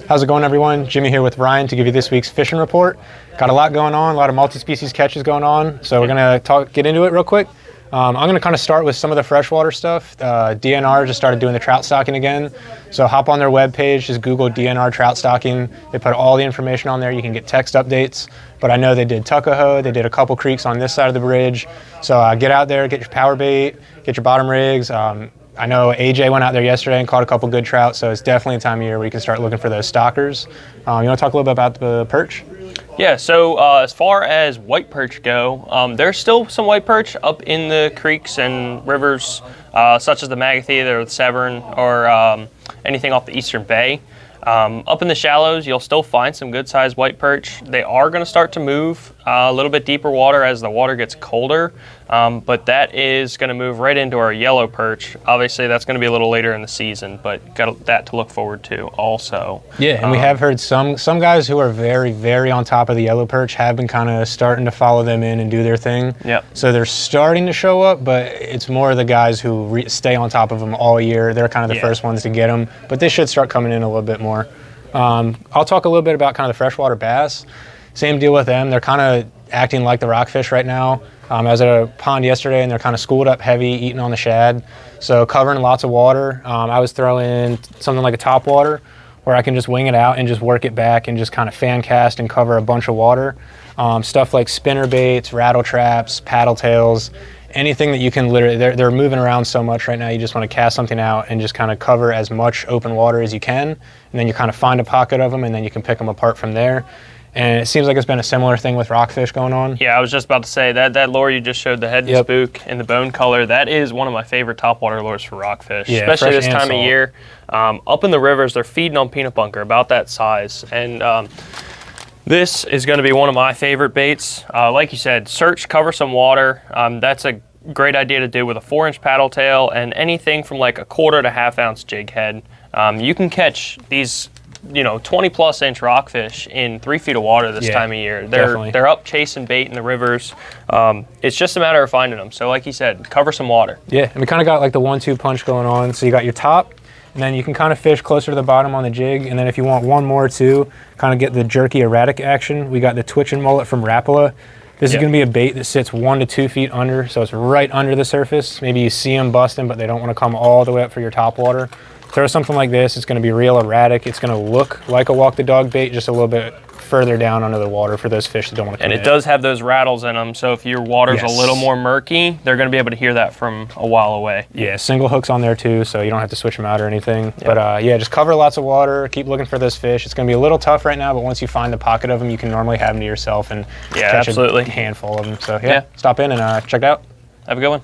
How's it going, everyone? Jimmy here with Ryan to give you this week's fishing report. Got a lot going on, a lot of multi-species catches going on, so we're going to get into it real quick. I'm going to kind of start with some of the freshwater stuff. DNR just started doing the trout stocking again, so hop on their webpage, just Google DNR trout stocking. They put all the information on there. You can get text updates, but I know they did Tuckahoe, they did a couple creeks on this side of the bridge, so get out there, get your power bait, get your bottom rigs. I know AJ went out there yesterday and caught a couple good trout, so it's definitely a time of year where you can start looking for those stockers. You want to talk a little bit about the perch? Yeah, so as far as white perch go, there's still some white perch up in the creeks and rivers, such as the Magathie or the Severn or anything off the Eastern Bay. Up in the shallows, you'll still find some good-sized white perch. They are going to start to move a little bit deeper water as the water gets colder, but that is going to move right into our yellow perch. Obviously, that's going to be a little later in the season, but got that to look forward to also. Yeah, and we have heard some guys who are very, very on top of the yellow perch have been kind of starting to follow them in and do their thing. Yep. So they're starting to show up, but it's more the guys who stay on top of them all year. They're kind of the first ones to get them, but they should start coming in a little bit more. I'll talk a little bit about kind of the freshwater bass. Same deal with them. They're kind of acting like the rockfish right now. I was at a pond yesterday and they're kind of schooled up heavy, eating on the shad. So covering lots of water. I was throwing something like a top water where I can just wing it out and just work it back and just kind of fan cast and cover a bunch of water. Stuff like spinner baits, rattle traps, paddle tails, anything that you can literally, they're moving around so much right now, you just want to cast something out and just kind of cover as much open water as you can, and then you kind of find a pocket of them and then you can pick them apart from there. And it seems like it's been a similar thing with rockfish going on. Yeah, I was just about to say that lure you just showed, the head and spook and the bone color, that is one of my favorite topwater lures for rockfish, especially this time of year. Up in the rivers, they're feeding on peanut bunker, about that size. And this is going to be one of my favorite baits. Like you said, search, cover some water. That's a great idea to do with a 4-inch paddle tail and anything from like a 1/4 to 1/2 ounce jig head. You can catch these 20+ inch rockfish in 3 feet of water this time of year. They're up chasing bait in the rivers. It's just a matter of finding them. So like you said, cover some water. Yeah, and we kind of got like the 1-2 punch going on. So you got your top, and then you can kind of fish closer to the bottom on the jig. And then if you want one more too, kind of get the jerky erratic action, we got the twitching mullet from Rapala. This is going to be a bait that sits 1 to 2 feet under, so it's right under the surface. Maybe you see them busting, but they don't want to come all the way up for your top water. Throw something like this, it's going to be real erratic. It's going to look like a walk the dog bait, just a little bit further down under the water for those fish that don't want to come in. And it does have those rattles in them, so if your water's a little more murky, they're going to be able to hear that from a while away. Yeah, single hooks on there too, so you don't have to switch them out or anything. But yeah, just cover lots of water, keep looking for those fish. It's going to be a little tough right now, but once you find the pocket of them, you can normally have them to yourself and catch a handful of them. So yeah, stop in and check it out. Have a good one.